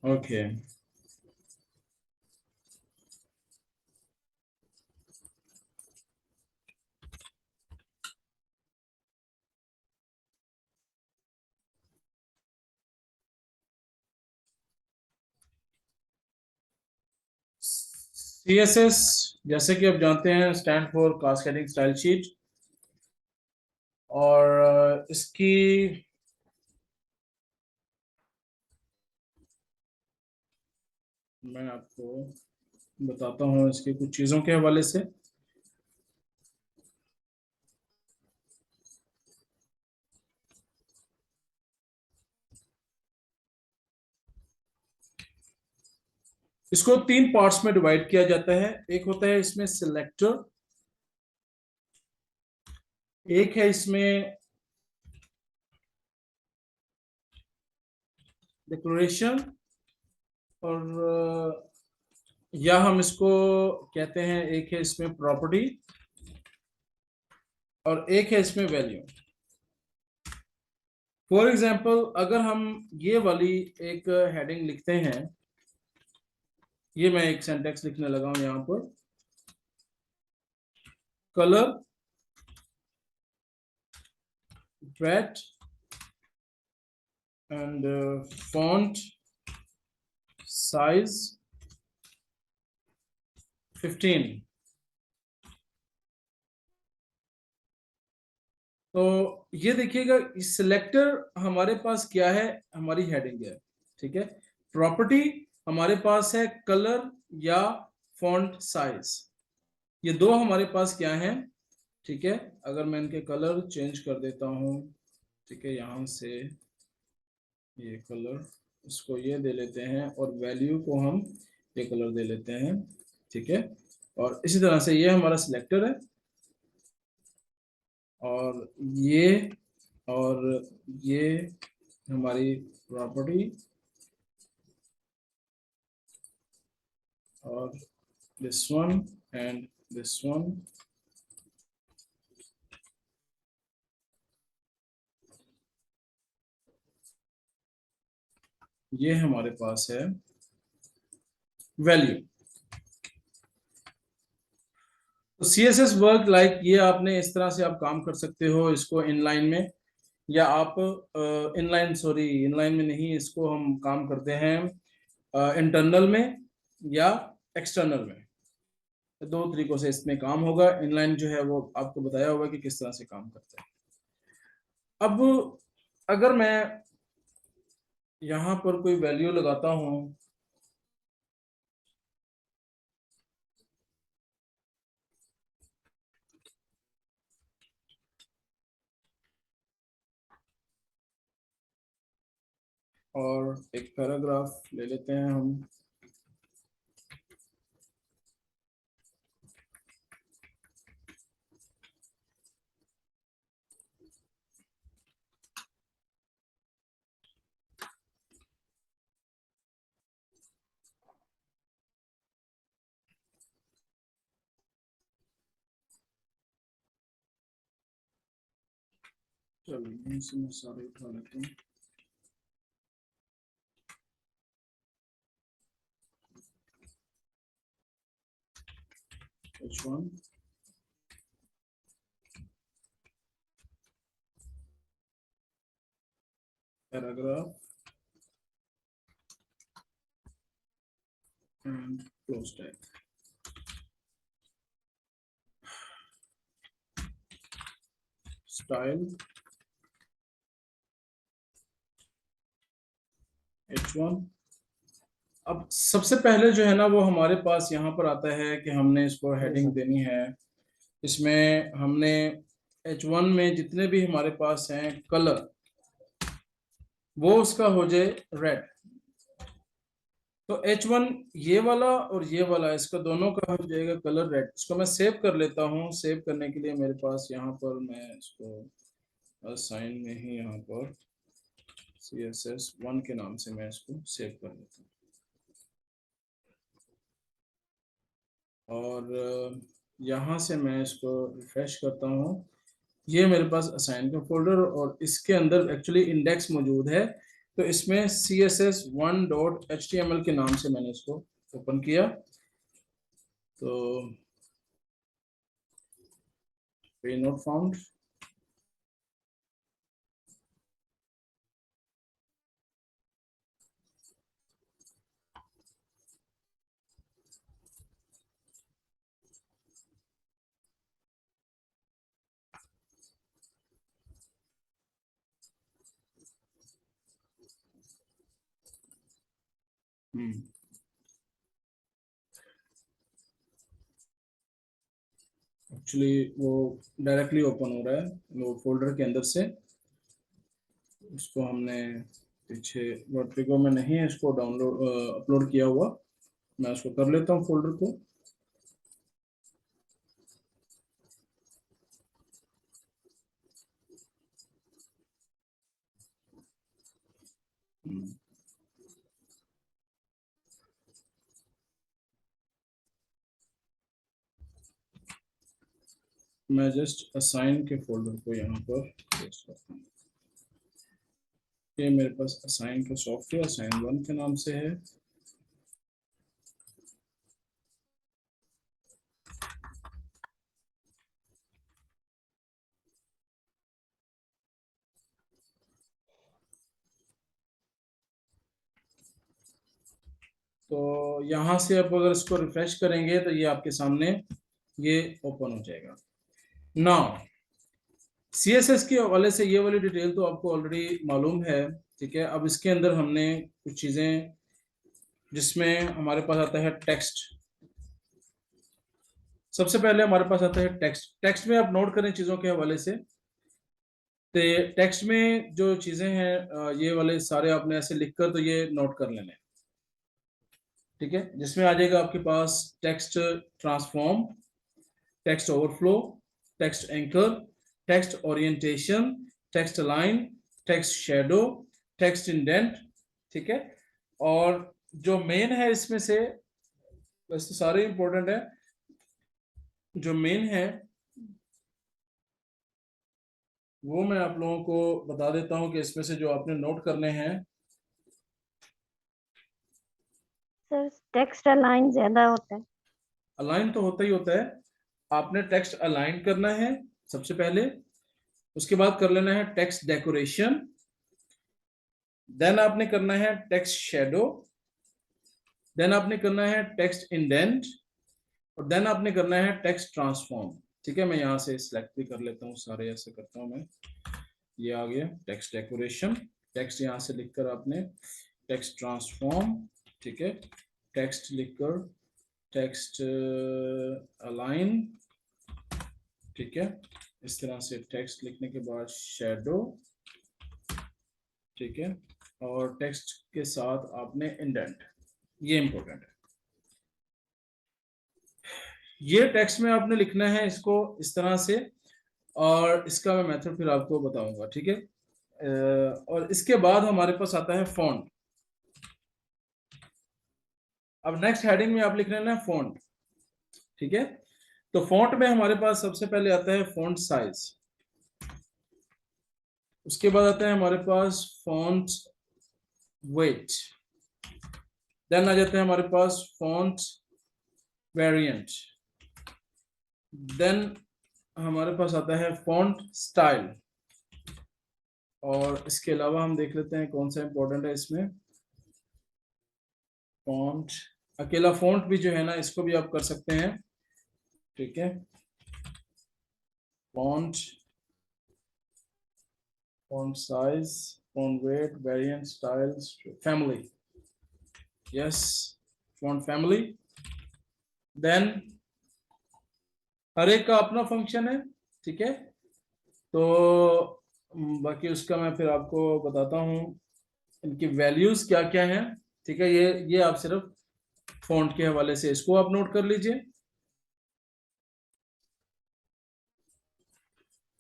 Okay. CSS जैसे कि आप जानते हैं stand for cascading style sheet. और इसकी मैं आपको बताता हूँ इसकी कुछ चीज़ों के हवाले से। इसको तीन पार्ट्स में डिवाइड किया जाता है। एक होता है इसमें सिलेक्टर, एक है इसमें डिक्लेरेशन, और या हम इसको कहते हैं, एक है इसमें प्रॉपर्टी और एक है इसमें वैल्यू। फॉर एग्जाम्पल अगर हम ये वाली एक हेडिंग लिखते हैं, ये मैं एक सेंटेक्स लिखने लगा हूं यहां पर, colour weight and font size 15। तो ये देखिएगा सिलेक्टर हमारे पास क्या है, हमारी हेडिंग है, ठीक है। प्रॉपर्टी हमारे पास है कलर या फॉन्ट साइज, ये दो हमारे पास क्या है, ठीक है। अगर मैं इनके कलर चेंज कर देता हूं, ठीक है, यहां से ये कलर, इसको ये दे लेते हैं और वैल्यू को हम ये कलर दे लेते हैं, ठीक है। और इसी तरह से ये हमारा सिलेक्टर है, और ये और ये हमारी प्रॉपर्टी, और this one and this one, ये हमारे पास है वैल्यू। तो CSS वर्क लाइक ये आपने इस तरह से आप काम कर सकते हो इसको इनलाइन में, या आप इनलाइन, सॉरी इनलाइन में नहीं, इसको हम काम करते हैं इंटरनल में या एक्सटर्नल में। दो तरीकों से इसमें काम होगा। इनलाइन जो है वो आपको बताया होगा कि किस तरह से काम करता है। अब अगर मैं यहाँ पर कोई वैल्यू लगाता हूँ, और एक पैराग्राफ ले लेते हैं हम, चलिए यहीं से मैं सारे उठा लेता हूँ। H1, paragraph and close tag, style H1। अब सबसे पहले जो है ना वो हमारे पास यहाँ पर आता है कि हमने इसको हेडिंग देनी है। इसमें हमने H1 में जितने भी हमारे पास हैं कलर, वो उसका हो जाए रेड। तो H1 ये वाला और ये वाला, इसका दोनों का हो जाएगा कलर रेड। इसको मैं सेव कर लेता हूँ। सेव करने के लिए मेरे पास यहाँ पर मैं इसको साइन में ही यहाँ पर CSS1 के नाम से मैं इसको सेव कर लेता हूँ, और यहाँ से मैं इसको रिफ्रेश करता हूँ। ये मेरे पास असाइन का फोल्डर, और इसके अंदर एक्चुअली इंडेक्स मौजूद है तो इसमें css1.html के नाम से मैंने इसको ओपन किया। तो पेज नॉट फाउंड। एक्चुअली वो डायरेक्टली ओपन हो रहा है वो फोल्डर के अंदर से। उसको हमने पीछे वर्टिगो में नहीं है इसको डाउनलोड अपलोड किया हुआ। मैं उसको कर लेता हूँ फोल्डर को। मैं जस्ट असाइन के फोल्डर को यहाँ पर पेस्ट करता हूँ। ये मेरे पास असाइन का सॉफ्टवेयर असाइन1 के नाम से है। तो यहाँ से आप अगर इसको रिफ्रेश करेंगे तो ये आपके सामने ये ओपन हो जाएगा। नाउ CSS के हवाले से ये वाली डिटेल तो आपको ऑलरेडी मालूम है, ठीक है। अब इसके अंदर हमने कुछ चीजें जिसमें हमारे पास आता है टेक्स्ट। सबसे पहले हमारे पास आता है टेक्स्ट। टेक्स्ट में आप नोट करें चीजों के हवाले से। तो टेक्स्ट में जो चीजें हैं ये वाले सारे आपने ऐसे लिखकर तो ये नोट कर लेने, ठीक है। जिसमें आ जाएगा आपके पास text transform, text overflow, text anchor, text orientation, text align, text shadow, text indent, ठीक है। और जो मेन है इसमें से, वैसे सारे इंपॉर्टेंट है, जो मेन है वो मैं आप लोगों को बता देता हूं कि इसमें से जो आपने नोट करने हैं। सर टेक्स्ट अलाइन ज्यादा होता है। अलाइन तो होता ही होता है। आपने टेक्स्ट अलाइन करना है सबसे पहले। उसके बाद कर लेना है टेक्स्ट डेकोरेशन। देन आपने करना है टेक्स्ट शेडो। देन आपने करना है टेक्स्ट इंडेंट। और देन आपने करना है टेक्स्ट ट्रांसफॉर्म, ठीक है। मैं यहाँ से सिलेक्ट भी कर लेता हूँ, सारे ऐसे करता हूँ मैं। ये आ गया टेक्स्ट डेकोरेशन। टेक्स्ट यहाँ से लिखकर आपने टेक्स्ट ट्रांसफॉर्म, ठीक है। टेक्स्ट लिखकर टेक्स्ट अलाइन, ठीक है। इस तरह से टेक्स्ट लिखने के बाद शेडो, ठीक है। और टेक्स्ट के साथ आपने इंडेंट, ये इंपॉर्टेंट है। ये टेक्स्ट में आपने लिखना है इसको इस तरह से, और इसका मैं मेथड फिर आपको बताऊंगा, ठीक है। और इसके बाद हमारे पास आता है फॉन्ट। अब नेक्स्ट हेडिंग में आप लिख लेना है फॉन्ट, ठीक है। तो फॉन्ट में हमारे पास सबसे पहले आता है फॉन्ट साइज। उसके बाद आता है हमारे पास फॉन्ट वेट। देन आ जाता है हमारे पास फॉन्ट वेरिएंट। देन हमारे पास आता है फॉन्ट स्टाइल। और इसके अलावा हम देख लेते हैं कौन सा इंपॉर्टेंट है इसमें। फॉन्ट, अकेला फॉन्ट भी जो है ना इसको भी आप कर सकते हैं, ठीक है। Font, font size, font weight, variant, styles, family, yes, font family. Then हर एक का अपना फंक्शन है, ठीक है। तो बाकी उसका मैं फिर आपको बताता हूँ इनकी वैल्यूज क्या क्या हैं, ठीक है। ये आप सिर्फ फॉन्ट के हवाले से इसको आप नोट कर लीजिए।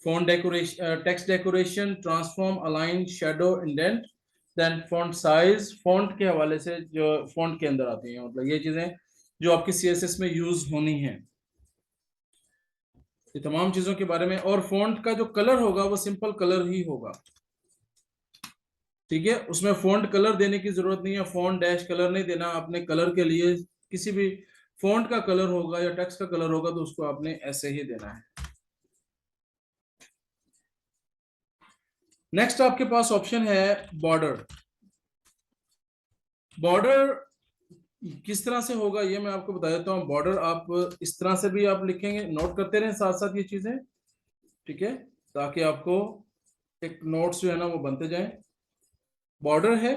Font decoration, text decoration, transform, align, shadow, indent, then font size, font के हवाले से जो फॉन्ट के अंदर आती हैं, मतलब ये चीजें जो आपकी CSS में यूज होनी है, ये तमाम चीजों के बारे में। और फॉन्ट का जो कलर होगा वो सिंपल कलर ही होगा। ठीक है, उसमें फॉन्ट कलर देने की जरूरत नहीं है, फॉन्ट डैश कलर नहीं देना आपने। कलर के लिए किसी भी फॉन्ट का कलर होगा या टेक्स्ट का कलर होगा तो उसको आपने ऐसे ही देना है। नेक्स्ट आपके पास ऑप्शन है बॉर्डर। बॉर्डर किस तरह से होगा ये मैं आपको बता देता हूँ। बॉर्डर आप इस तरह से भी आप लिखेंगे, नोट करते रहें साथ साथ ये चीजें, ठीक है, ताकि आपको एक नोट्स जो है ना वो बनते जाएं। बॉर्डर है,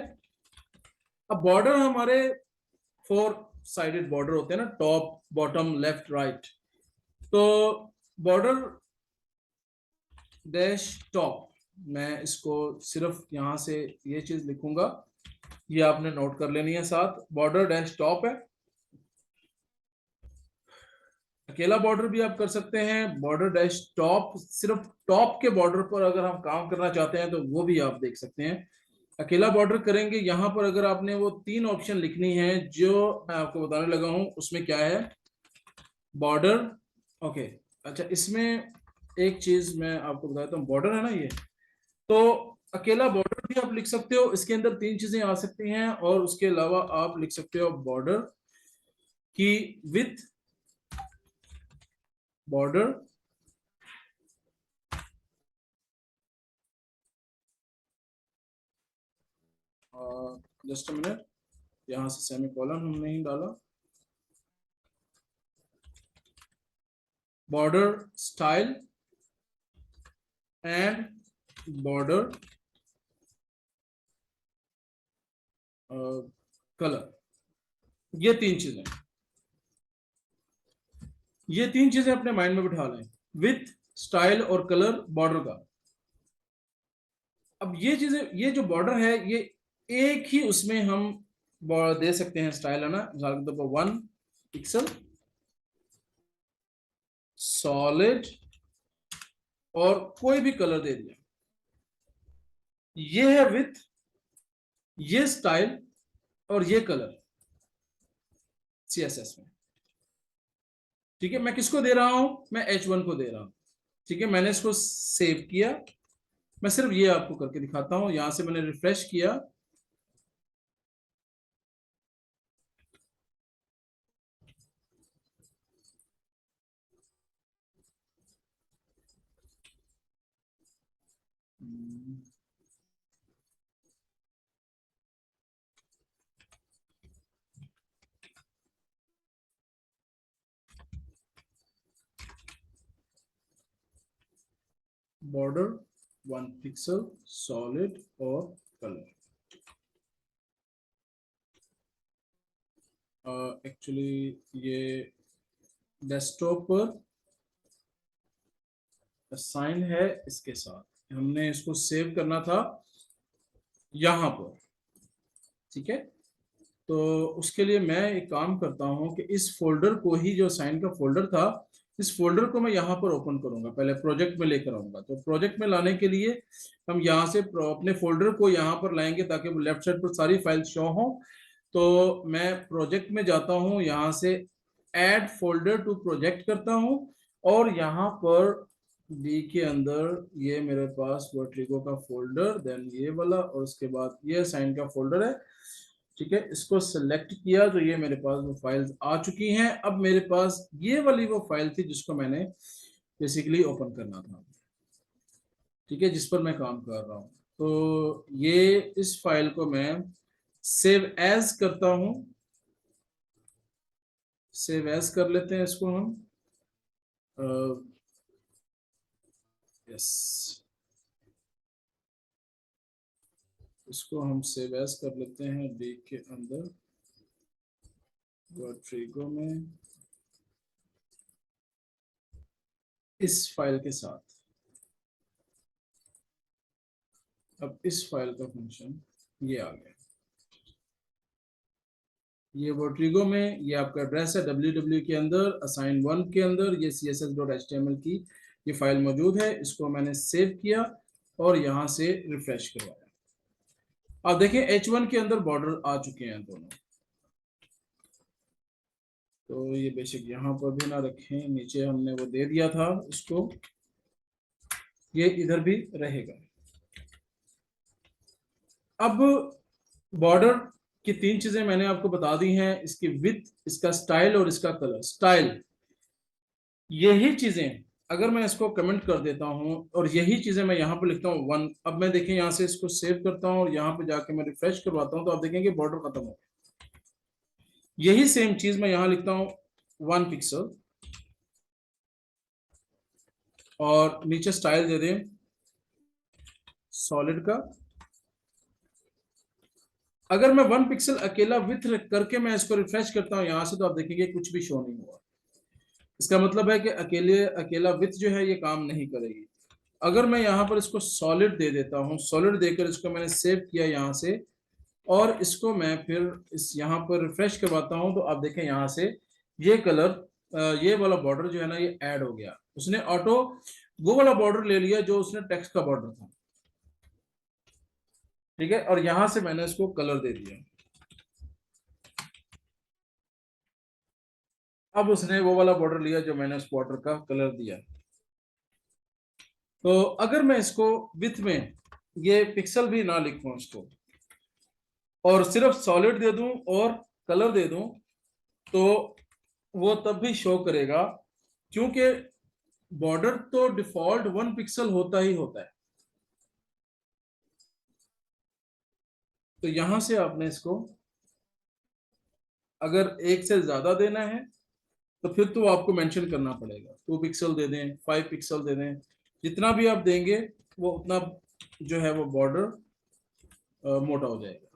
अब बॉर्डर हमारे 4 साइडेड बॉर्डर होते हैं ना, टॉप बॉटम लेफ्ट राइट। तो बॉर्डर डैश टॉप, मैं इसको सिर्फ यहां से ये चीज लिखूंगा, ये आपने नोट कर लेनी है साथ। बॉर्डर डैश टॉप है, अकेला बॉर्डर भी आप कर सकते हैं। बॉर्डर डैश टॉप, सिर्फ टॉप के बॉर्डर पर अगर हम काम करना चाहते हैं तो वो भी आप देख सकते हैं। अकेला बॉर्डर करेंगे, यहां पर अगर आपने वो 3 ऑप्शन लिखनी है जो मैं आपको बताने लगा हूं, उसमें क्या है बॉर्डर। ओके, अच्छा, इसमें एक चीज मैं आपको बताता हूँ, बॉर्डर है ना ये, तो अकेला बॉर्डर भी आप लिख सकते हो, इसके अंदर 3 चीजें आ सकती हैं, और उसके अलावा आप लिख सकते हो बॉर्डर की with border just a minute, यहां से सेमी कॉलन हमने ही डाला। Border style and border colour, ये 3 चीजें, ये 3 चीजें अपने माइंड में बिठा लें, विथ स्टाइल और कलर बॉर्डर का। अब ये चीजें, ये जो बॉर्डर है ये एक ही उसमें हम दे सकते हैं स्टाइल, है ना, मिसाल के तौर पर 1 पिक्सल सॉलिड और कोई भी कलर दे दिया, ये है विथ, ये स्टाइल और ये कलर सीएसएस में। ठीक है, मैं किसको दे रहा हूं, मैं H1 को दे रहा हूं। ठीक है, मैंने इसको सेव किया, मैं सिर्फ ये आपको करके दिखाता हूं, यहां से मैंने रिफ्रेश किया, बॉर्डर 1 पिक्सल सॉलिड और कलर। एक्चुअली ये डेस्कटॉप पर असाइन है, इसके साथ हमने इसको सेव करना था यहां पर। ठीक है, तो उसके लिए मैं एक काम करता हूं कि इस फोल्डर को ही, जो साइन का फोल्डर था, इस फोल्डर को मैं यहाँ पर ओपन करूंगा, पहले प्रोजेक्ट में लेकर आऊंगा। तो प्रोजेक्ट में लाने के लिए हम यहाँ से अपने फोल्डर को यहाँ पर लाएंगे ताकि वो लेफ्ट साइड पर सारी फाइल शो हो। तो मैं प्रोजेक्ट में जाता हूँ, यहाँ से ऐड फोल्डर टू प्रोजेक्ट करता हूँ, और यहाँ पर डी के अंदर ये मेरे पास वर्टिगो का फोल्डर, देन ये वाला, और उसके बाद ये साइन का फोल्डर है। ठीक है, इसको सेलेक्ट किया तो ये मेरे पास वो फाइल्स आ चुकी हैं। अब मेरे पास ये वाली वो फाइल थी जिसको मैंने बेसिकली ओपन करना था, ठीक है, जिस पर मैं काम कर रहा हूँ। तो ये इस फाइल को मैं सेव एज करता हूँ, सेव एज कर लेते हैं इसको हम, यस, इसको हम सेव एज कर लेते हैं डी के अंदर वर्टिगो में, इस फाइल के साथ। अब इस फाइल का फंक्शन ये आ गया, ये वर्टिगो में, ये आपका एड्रेस है www के अंदर, असाइन 1 के अंदर ये css.html की ये फाइल मौजूद है। इसको मैंने सेव किया और यहाँ से रिफ्रेश करवाया। अब देखिए H1 के अंदर बॉर्डर आ चुके हैं दोनों। तो ये बेशक यहाँ पर भी ना रखें, नीचे हमने वो दे दिया था इसको, ये इधर भी रहेगा। अब बॉर्डर की 3 चीजें मैंने आपको बता दी हैं, इसकी विड्थ, इसका स्टाइल और इसका कलर। स्टाइल, यही चीजें अगर मैं इसको कमेंट कर देता हूं और यही चीजें मैं यहाँ पे लिखता हूँ 1, अब मैं देखें यहाँ से इसको सेव करता हूँ और यहाँ पे जाके मैं रिफ्रेश करवाता हूँ तो आप देखेंगे बॉर्डर खत्म हो गया। यही सेम चीज मैं यहाँ लिखता हूँ 1 पिक्सल और नीचे स्टाइल दे दें सॉलिड का। अगर मैं 1 पिक्सल अकेला विथ करके मैं इसको रिफ्रेश करता हूँ यहाँ से तो आप देखेंगे कुछ भी शो नहीं हुआ। इसका मतलब है कि अकेला विथ जो है ये काम नहीं करेगी। अगर मैं यहाँ पर इसको सॉलिड दे देता हूँ, सॉलिड देकर इसको मैंने सेव किया यहाँ से और इसको मैं फिर इस यहाँ पर रिफ्रेश करवाता हूँ तो आप देखें यहाँ से ये कलर, ये वाला बॉर्डर जो है ना ये ऐड हो गया। उसने ऑटो वो वाला बॉर्डर ले लिया जो उसने टेक्स्ट का बॉर्डर था, ठीक है, और यहां से मैंने इसको कलर दे दिया। अब उसने वो वाला बॉर्डर लिया जो मैंने उस बॉर्डर का कलर दिया। तो अगर मैं इसको विथ में ये पिक्सल भी ना लिखूं इसको और सिर्फ सॉलिड दे दूं और कलर दे दूं तो वो तब भी शो करेगा, क्योंकि बॉर्डर तो डिफॉल्ट 1 पिक्सल होता ही होता है। तो यहां से आपने इसको अगर 1 से ज्यादा देना है तो फिर तो आपको मेंशन करना पड़ेगा, 2 पिक्सल दे दें, 5 पिक्सल दे दें, जितना भी आप देंगे वो उतना जो है वो बॉर्डर मोटा हो जाएगा।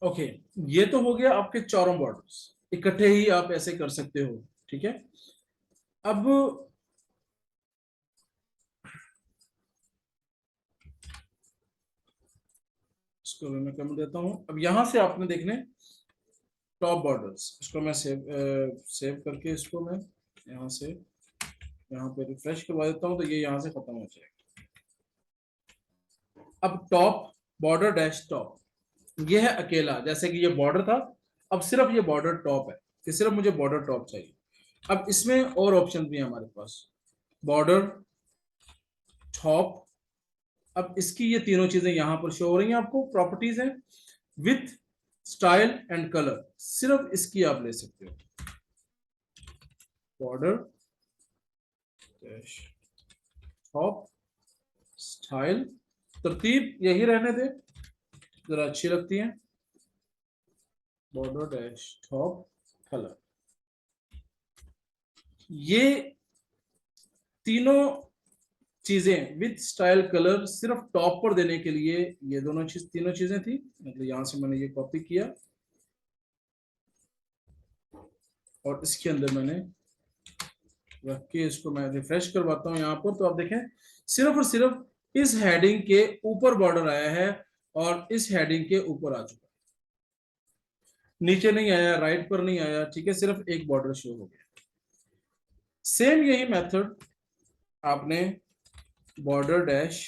ओके, ये तो हो गया आपके चौरम बॉर्डर्स, इकट्ठे ही आप ऐसे कर सकते हो, ठीक है। अब इसको मैं कम देता हूं। अब यहां से आपने देखने टॉप बॉर्डर्स, इसको मैं सेव करके इसको मैं यहाँ से यहाँ पे रिफ्रेश करवा देता हूँ तो ये यहाँ से खत्म हो जाएगा। अब टॉप बॉर्डर डैश टॉप ये है अकेला, जैसे कि ये बॉर्डर था, अब सिर्फ ये बॉर्डर टॉप है, कि सिर्फ मुझे बॉर्डर टॉप चाहिए। अब इसमें और ऑप्शन भी है हमारे पास, बॉर्डर टॉप। अब इसकी ये तीनों चीजें यहां पर शो हो रही हैं आपको, प्रॉपर्टीज हैं विथ स्टाइल एंड कलर, सिर्फ इसकी आप ले सकते हो। बॉर्डर टॉप स्टाइल, तरतीब यही रहने दे, जरा अच्छी लगती है। बॉर्डर डैश टॉप कलर, ये तीनों चीजें विद स्टाइल कलर सिर्फ टॉप पर देने के लिए ये तीनों चीजें थी। मतलब यहां से मैंने ये कॉपी किया और इसके अंदर मैंने रख के इसको मैं रिफ्रेश करवाता हूं यहाँ पर तो आप देखें सिर्फ और सिर्फ इस हेडिंग के ऊपर बॉर्डर आया है और इस हेडिंग के ऊपर आ चुका है, नीचे नहीं आया, राइट पर नहीं आया, ठीक है, सिर्फ एक बॉर्डर शो हो गया। सेम यही मेथड आपने बॉर्डर डैश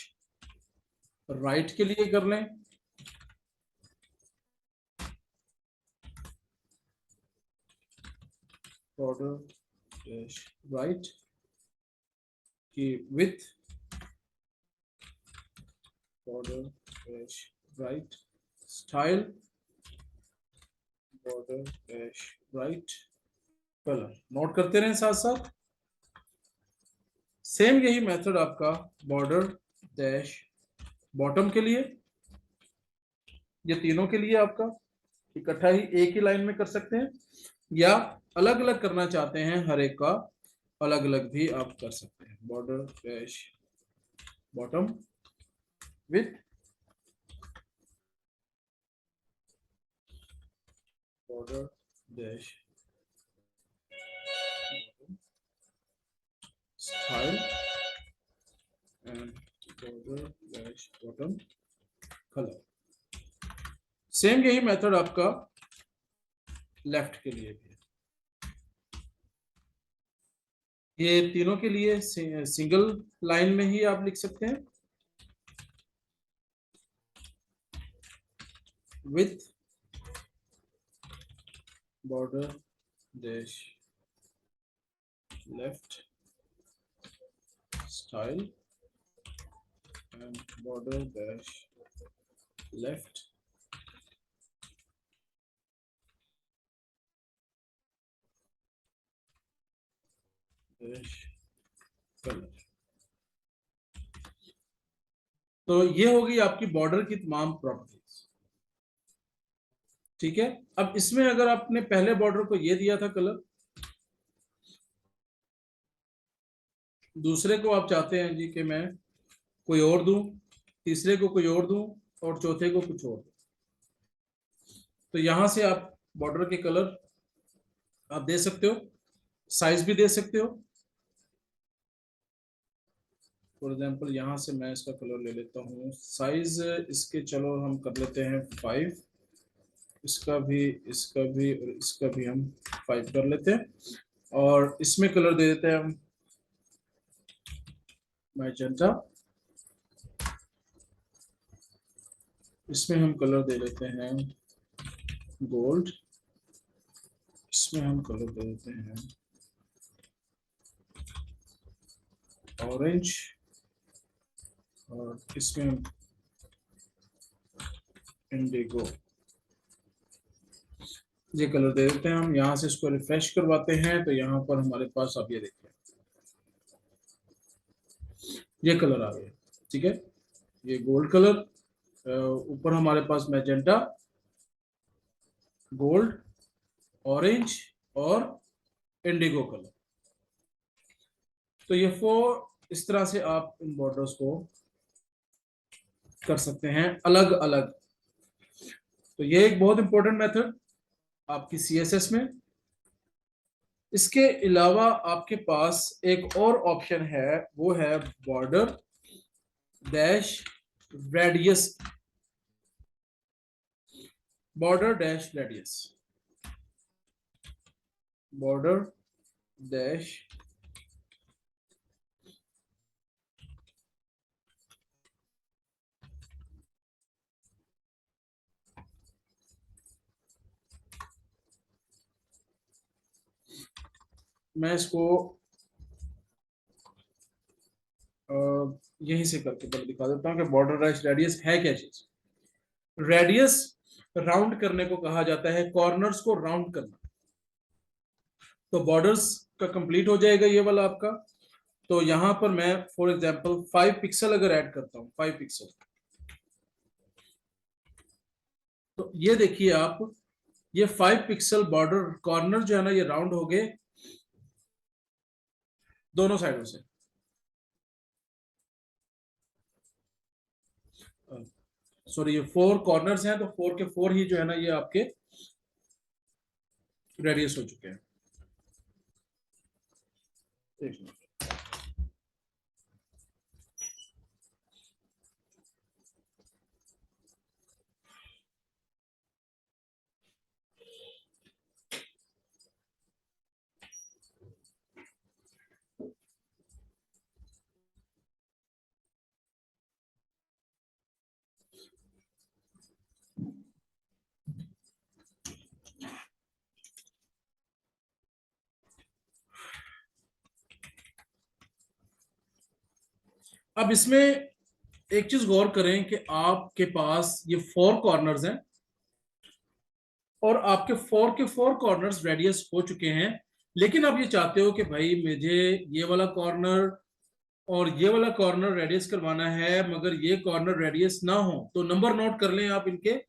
राइट के लिए कर लें। बॉर्डर डैश राइट की with border dash right style border dash right colour, note करते रहें साथ साथ। सेम यही मेथड आपका बॉर्डर डैश बॉटम के लिए, ये तीनों के लिए आपका इकट्ठा ही एक ही लाइन में कर सकते हैं या अलग अलग करना चाहते हैं हर एक का अलग अलग भी आप कर सकते हैं। Border dash bottom with border dash style and border dash bottom colour. Same यही मेथड आपका लेफ्ट के लिए भी है। ये तीनों के लिए सिंगल लाइन में ही आप लिख सकते हैं with border dash left style and border dash left dash color। तो ये होगी आपकी बॉर्डर की तमाम प्रॉपर्टीज। ठीक है, अब इसमें अगर आपने पहले बॉर्डर को ये दिया था कलर, दूसरे को आप चाहते हैं जी कि मैं कोई और दूं, तीसरे को कोई और दूं और चौथे को कुछ और दूं, तो यहां से आप बॉर्डर के कलर आप दे सकते हो, साइज भी दे सकते हो। फॉर एग्जांपल यहां से मैं इसका कलर ले लेता हूं, साइज इसके चलो हम कर लेते हैं 5, इसका भी और इसका भी हम 5 कर लेते हैं, और इसमें कलर दे देते हैं हम मैजेंटा, इसमें हम कलर दे लेते हैं गोल्ड, इसमें हम कलर दे देते हैं ऑरेंज, और इसमें हम इंडिगो, ये कलर दे देते हैं हम। यहां से इसको रिफ्रेश करवाते हैं तो यहाँ पर हमारे पास आप ये देखिए ये कलर आ गया। ठीक है, ये गोल्ड कलर, ऊपर हमारे पास मैजेंटा, गोल्ड, ऑरेंज और इंडिगो कलर। तो ये 4 इस तरह से आप इन बॉर्डर्स को कर सकते हैं अलग अलग। तो ये एक बहुत इंपॉर्टेंट मेथड आपकी सीएसएस में। इसके अलावा आपके पास एक और ऑप्शन है, वो है border dash radius, border dash radius, border dash मैं इसको यहीं से करके पहले दिखा देता हूं कि बॉर्डर डैश रेडियस है क्या चीज। रेडियस राउंड करने को कहा जाता है, कॉर्नर्स को राउंड करना। तो बॉर्डर्स का कंप्लीट हो जाएगा ये वाला आपका। तो यहां पर मैं फॉर एग्जांपल 5 पिक्सल अगर ऐड करता हूं, 5 पिक्सल, तो ये देखिए आप, ये 5 पिक्सल बॉर्डर कॉर्नर जो है ना ये राउंड हो गए दोनों साइडों से। सॉरी, ये 4 कॉर्नर्स हैं तो 4 के 4 ही जो है ना ये आपके रेडियस हो चुके हैं। एक मिनट, अब इसमें एक चीज गौर करें कि आपके पास ये 4 कॉर्नर्स हैं और आपके 4 के 4 कॉर्नर्स रेडियस हो चुके हैं, लेकिन आप ये चाहते हो कि भाई मुझे ये वाला कॉर्नर और ये वाला कॉर्नर रेडियस करवाना है मगर ये कॉर्नर रेडियस ना हो। तो नंबर नोट कर लें आप इनके।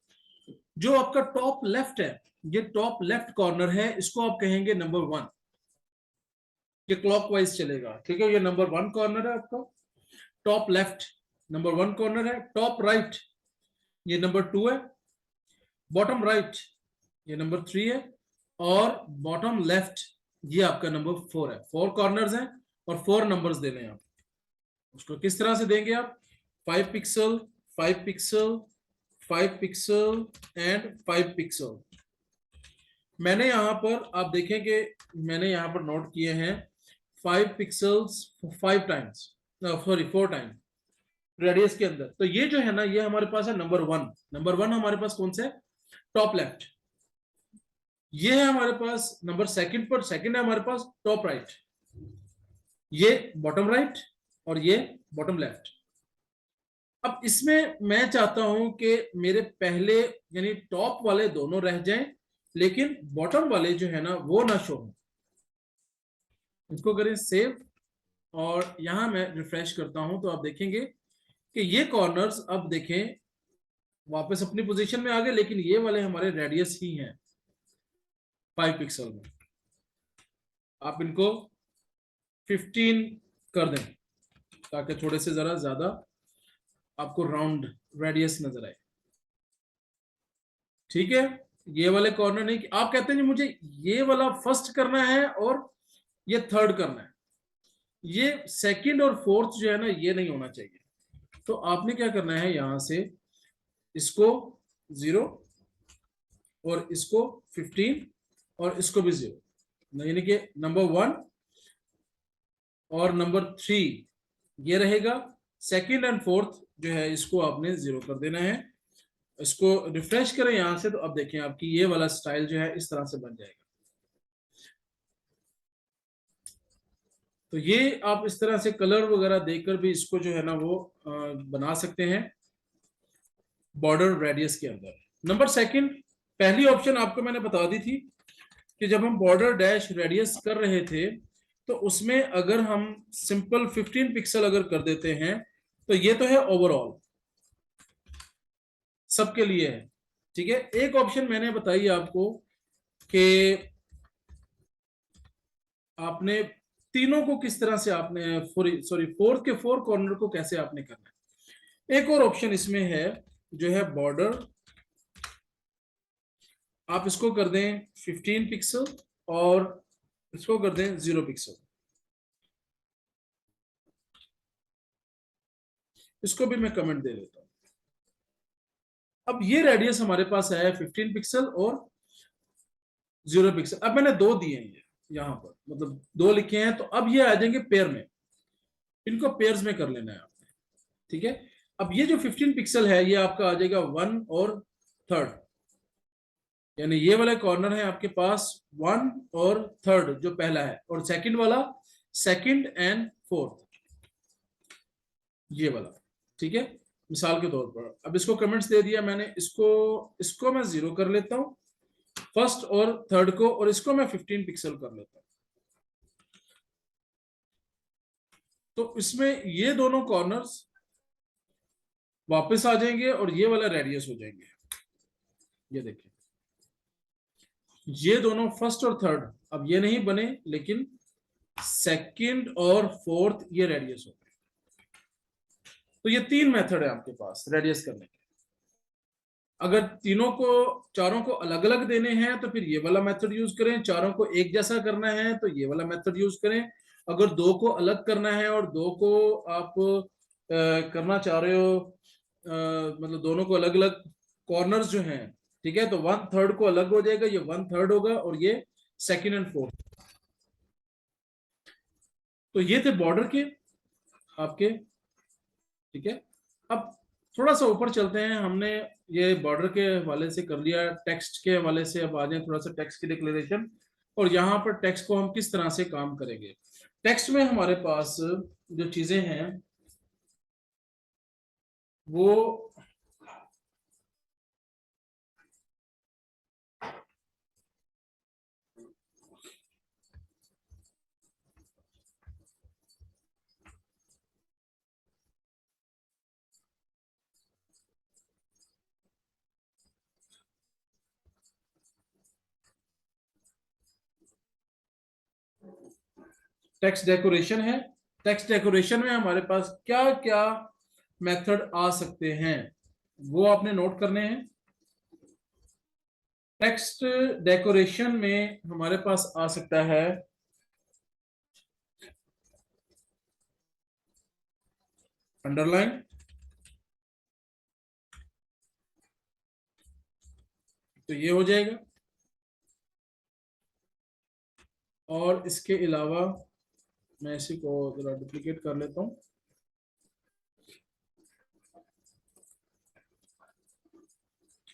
जो आपका टॉप लेफ्ट है, ये टॉप लेफ्ट कॉर्नर है, इसको आप कहेंगे नंबर 1, ये क्लॉकवाइज चलेगा। ठीक है, ये नंबर 1 कॉर्नर है आपका, टॉप लेफ्ट नंबर 1 कॉर्नर है। टॉप राइट ये नंबर 2 है, बॉटम राइट ये नंबर 3 है, और बॉटम लेफ्ट ये आपका नंबर 4 है। 4 कॉर्नर्स हैं और 4 नंबर्स देने हैं आप। उसको किस तरह से देंगे आप? 5 pixel, 5 pixel, 5 pixel and 5 pixel. मैंने यहां पर आप देखेंगे, मैंने यहां पर नोट किए हैं 5 pixels 5 times, sorry 4 time radius के अंदर। तो ये जो है ना ये हमारे पास है नंबर 1। नंबर 1 हमारे पास कौन से? Top left. ये है हमारे पास नंबर सेकंड पर, सेकंड है हमारे पास टॉप राइट, ये बॉटम राइट और ये बॉटम लेफ्ट। अब इसमें मैं चाहता हूं कि मेरे पहले यानी टॉप वाले दोनों रह जाएं, लेकिन बॉटम वाले जो है ना वो ना शो हो। इसको करें सेव और यहां मैं रिफ्रेश करता हूं तो आप देखेंगे कि ये कॉर्नर्स अब देखें वापस अपनी पोजीशन में आ गए, लेकिन ये वाले हमारे रेडियस ही हैं 5 पिक्सल में। आप इनको 15 कर दें ताकि थोड़े से जरा ज्यादा आपको राउंड रेडियस नजर आए। ठीक है, ये वाले कॉर्नर नहीं, आप कहते हैं मुझे ये वाला फर्स्ट करना है और ये थर्ड करना है, ये सेकंड और फोर्थ जो है ना ये नहीं होना चाहिए। तो आपने क्या करना है, यहां से इसको 0 और इसको 15 और इसको भी 0, यानी कि नंबर 1 और नंबर 3 ये रहेगा। सेकंड एंड फोर्थ जो है इसको आपने 0 कर देना है। इसको रिफ्रेश करें यहां से तो अब देखें आपकी ये वाला स्टाइल जो है इस तरह से बन जाएगा। तो ये आप इस तरह से कलर वगैरह देकर भी इसको जो है ना वो बना सकते हैं बॉर्डर रेडियस के अंदर। नंबर सेकंड, पहली ऑप्शन आपको मैंने बता दी थी कि जब हम बॉर्डर डैश रेडियस कर रहे थे तो उसमें अगर हम सिंपल 15 पिक्सल अगर कर देते हैं तो ये तो है ओवरऑल सबके लिए है। ठीक है, एक ऑप्शन मैंने बताई आपको कि आपने तीनों को किस तरह से आपने फोर्थ के 4 कॉर्नर को कैसे आपने करना है। एक और ऑप्शन इसमें है जो है बॉर्डर, आप इसको कर दें 15 पिक्सल और इसको कर दें 0 पिक्सल। इसको भी मैं कमेंट दे देता हूं। अब ये रेडियस हमारे पास है 15 पिक्सल और 0 पिक्सल। अब मैंने 2 दिए हैं ये यहां पर, मतलब 2 लिखे हैं, तो अब ये आ जाएंगे पेयर में, इनको पेयर्स में कर लेना है आपने। ठीक है, अब ये जो 15 पिक्सल है ये आपका आ जाएगा 1 और थर्ड, यानी ये वाला कॉर्नर है आपके पास 1 और थर्ड जो पहला है, और सेकंड वाला सेकंड एंड फोर्थ ये वाला। ठीक है, मिसाल के तौर पर अब इसको कमेंट्स दे दिया मैंने, इसको इसको मैं 0 कर लेता हूं फर्स्ट और थर्ड को, और इसको मैं 15 पिक्सल कर लेता हूं। तो इसमें ये दोनों कॉर्नर्स वापस आ जाएंगे और ये वाला रेडियस हो जाएंगे। ये देखिए ये दोनों फर्स्ट और थर्ड अब ये नहीं बने, लेकिन सेकंड और फोर्थ ये रेडियस हो गए। तो ये 3 मेथड है आपके पास रेडियस करने के। अगर तीनों को चारों को अलग अलग देने हैं तो फिर ये वाला मेथड यूज करें, चारों को एक जैसा करना है तो ये वाला मेथड यूज करें। अगर 2 को अलग करना है और 2 को आप करना चाह रहे हो मतलब दोनों को अलग अलग कॉर्नर्स जो हैं, ठीक है, तो 1/3 को अलग हो जाएगा, ये 1/3 होगा और ये सेकंड एंड फोर्थ। तो ये थे बॉर्डर के आपके। ठीक है, अब थोड़ा सा ऊपर चलते हैं। हमने ये बॉर्डर के हवाले से कर लिया, टेक्स्ट के हवाले से अब आ जाए थोड़ा सा टेक्स्ट की डिक्लेरेशन, और यहाँ पर टेक्स्ट को हम किस तरह से काम करेंगे। टेक्स्ट में हमारे पास जो चीजें हैं वो टेक्स्ट डेकोरेशन है। टेक्स्ट डेकोरेशन में हमारे पास क्या क्या मेथड आ सकते हैं वो आपने नोट करने हैं। टेक्स्ट डेकोरेशन में हमारे पास आ सकता है अंडरलाइन, तो ये हो जाएगा। और इसके अलावा मैं इसी को जरा डुप्लीकेट कर लेता हूं।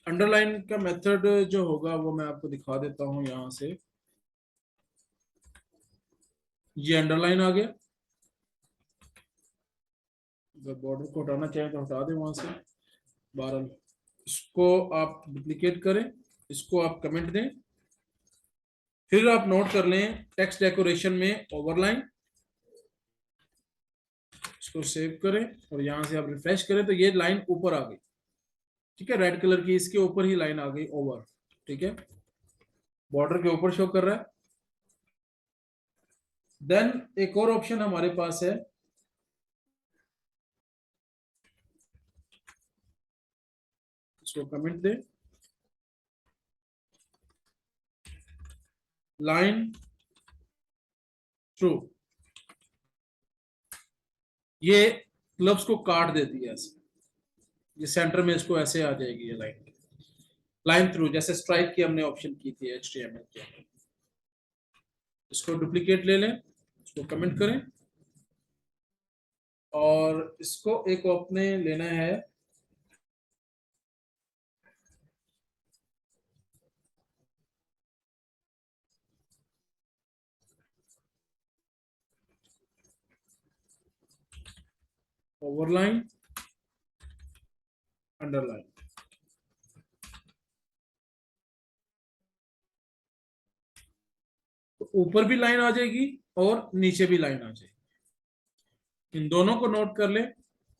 अंडरलाइन का मेथड जो होगा वो मैं आपको दिखा देता हूं यहां से। ये अंडरलाइन आ गया, अगर बॉर्डर को हटाना चाहें तो हटा दें वहां से। 12 इसको आप डुप्लीकेट करें, इसको आप कमेंट दें, फिर आप नोट कर लें टेक्स्ट डेकोरेशन में ओवरलाइन, इसको सेव करें और यहां से आप रिफ्रेश करें तो ये लाइन ऊपर आ गई। ठीक है, रेड कलर की इसके ऊपर ही लाइन आ गई ओवर। ठीक है, बॉर्डर के ऊपर शो कर रहा है। देन एक और ऑप्शन हमारे पास है, इसको कमेंट दें, लाइन थ्रू, ये क्लब्स को काट देती है ऐसे, ये सेंटर में इसको ऐसे आ जाएगी ये लाइन, लाइन थ्रू, जैसे स्ट्राइक की हमने ऑप्शन की थी HTML के। इसको डुप्लीकेट ले लें, इसको कमेंट करें और इसको एक आपने लेना है ओवरलाइन अंडरलाइन। तो ऊपर भी लाइन आ जाएगी और नीचे भी लाइन आ जाएगी। इन दोनों को नोट कर लें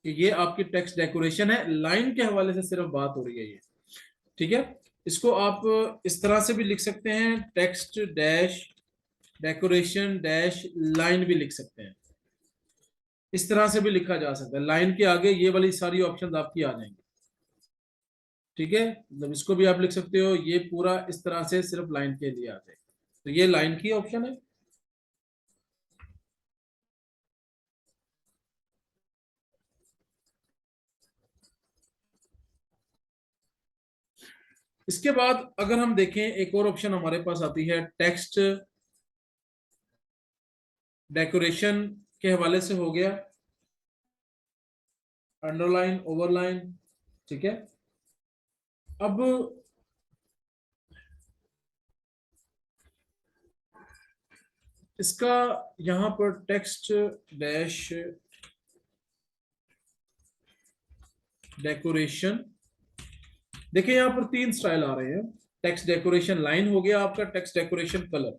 कि ये आपकी टेक्स्ट डेकोरेशन है, लाइन के हवाले से सिर्फ बात हो रही है ये। ठीक है, इसको आप इस तरह से भी लिख सकते हैं, text dash decoration dash line भी लिख सकते हैं, इस तरह से भी लिखा जा सकता है। लाइन के आगे ये वाली सारी ऑप्शन आपकी आ जाएंगी। ठीक है, मतलब इसको भी आप लिख सकते हो, ये पूरा इस तरह से सिर्फ लाइन के लिए आ जाए, तो ये लाइन की ऑप्शन है। इसके बाद अगर हम देखें एक और ऑप्शन हमारे पास आती है टेक्स्ट डेकोरेशन के हवाले से, हो गया अंडरलाइन ओवरलाइन। ठीक है, अब इसका यहां पर टेक्स्ट डैश डेकोरेशन, देखिए यहां पर 3 स्टाइल आ रहे हैं। टेक्स्ट डेकोरेशन लाइन हो गया आपका, text decoration colour.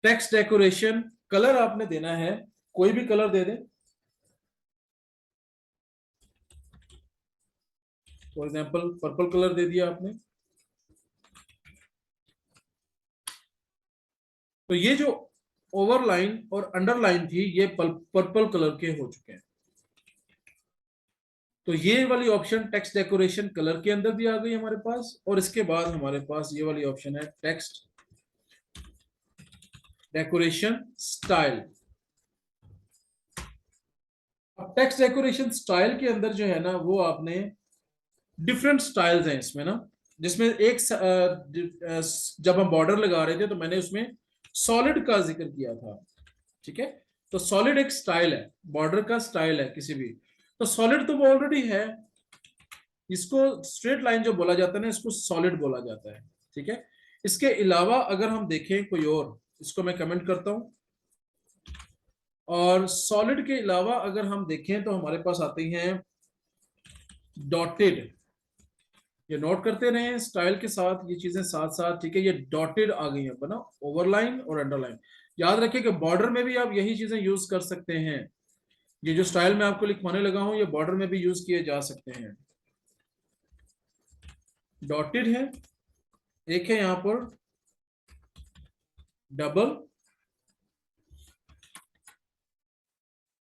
Text decoration colour आपने देना है, कोई भी कलर दे दें, फॉर एग्जांपल पर्पल कलर दे दिया आपने। तो ये जो ओवरलाइन और अंडरलाइन थी ये पर्पल कलर के हो चुके हैं। तो ये वाली ऑप्शन टेक्स्ट डेकोरेशन कलर के अंदर भी आ गई हमारे पास, और इसके बाद हमारे पास ये वाली ऑप्शन है टेक्स्ट डेकोरेशन स्टाइल। अब टेक्स्ट डेकोरेशन स्टाइल के अंदर जो है ना, वो आपने डिफरेंट स्टाइल्स हैं इसमें ना, जिसमें एक जब हम बॉर्डर लगा रहे थे तो मैंने उसमें सॉलिड का जिक्र किया था। ठीक है, तो सॉलिड एक स्टाइल है, बॉर्डर का स्टाइल है किसी भी, तो सॉलिड तो वो ऑलरेडी है, इसको स्ट्रेट लाइन जो बोला जाता है ना, इसको सॉलिड बोला जाता है। ठीक है, इसके अलावा अगर हम देखें कोई और, इसको मैं कमेंट करता हूं, और सॉलिड के अलावा अगर हम देखें तो हमारे पास आती हैं डॉटेड। ये नोट करते रहे स्टाइल के साथ ये चीजें साथ साथ। ठीक है, ये डॉटेड आ गई है बना, ओवरलाइन और अंडरलाइन। याद रखिए कि बॉर्डर में भी आप यही चीजें यूज कर सकते हैं, ये जो स्टाइल मैं आपको लिखवाने लगा हूं ये बॉर्डर में भी यूज किए जा सकते हैं। डॉटेड है, एक है यहां पर डबल,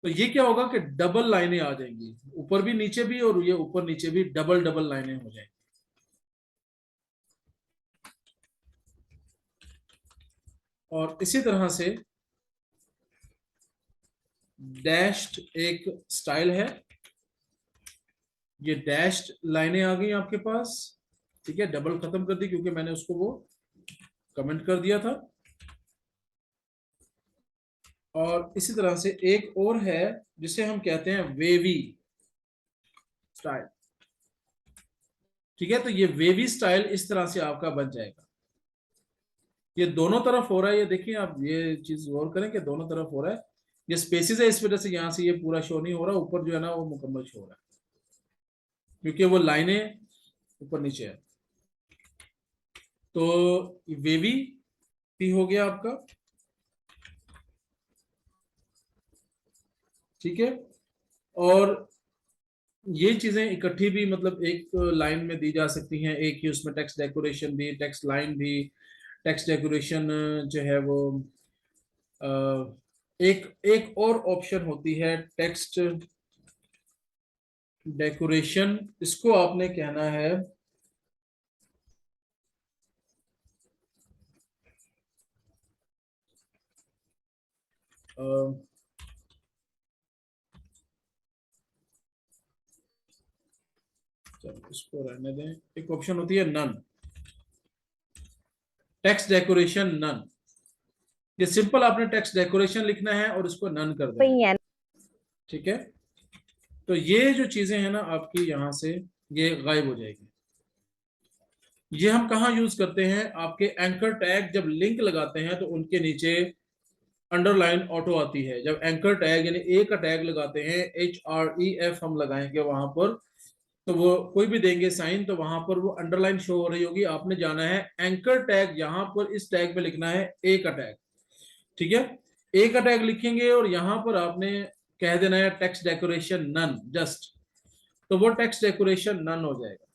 तो ये क्या होगा कि डबल लाइनें आ जाएंगी, ऊपर भी नीचे भी, और ये ऊपर नीचे भी डबल डबल लाइनें हो जाएंगी। और इसी तरह से डैश्ड एक स्टाइल है, ये डैश्ड लाइनें आ गई आपके पास। ठीक है, डबल खत्म कर दी क्योंकि मैंने उसको वो कमेंट कर दिया था। और इसी तरह से एक और है जिसे हम कहते हैं वेवी स्टाइल। ठीक है, तो ये वेवी स्टाइल इस तरह से आपका बन जाएगा। ये दोनों तरफ हो रहा है, ये देखिए आप, ये चीज गौर करें कि दोनों तरफ हो रहा है। ये स्पेसिस है, इस वजह से यहाँ से ये पूरा शो नहीं हो रहा, ऊपर जो है ना वो मुकम्मल शो हो रहा है, क्योंकि वो लाइनें ऊपर नीचे है। तो वेवी भी हो गया आपका, ठीक है। और ये चीजें इकट्ठी भी मतलब एक लाइन में दी जा सकती हैं, एक ही उसमें टेक्स्ट डेकोरेशन भी, टेक्स्ट लाइन भी, टेक्स्ट डेकोरेशन जो है वो एक एक और ऑप्शन होती है टेक्स्ट डेकोरेशन, इसको आपने कहना है चलो इसको रहने दें। एक ऑप्शन होती है नन, टेक्स्ट डेकोरेशन नन। ये सिंपल आपने टेक्स्ट डेकोरेशन लिखना है और इसको नन कर देना है, ठीक है। तो ये जो चीजें हैं ना आपकी यहाँ से ये गायब हो जाएगी। ये हम कहाँ यूज करते हैं, आपके एंकर टैग जब लिंक लगाते हैं तो उनके नीचे अंडरलाइन ऑटो आती है। जब एंकर टैग यानी ए का टैग लगाते हैं, HREF हम लगाएंगे वहां पर, तो वो कोई भी देंगे साइन, तो वहां पर वो अंडरलाइन शो हो रही होगी। आपने जाना है एंकर टैग, यहाँ पर इस टैग पे लिखना है ए का टैग, ठीक है। ए का टैग लिखेंगे और यहाँ पर आपने कह देना है टेक्स्ट डेकोरेशन नन जस्ट, तो वो टेक्स्ट डेकोरेशन नन हो जाएगा।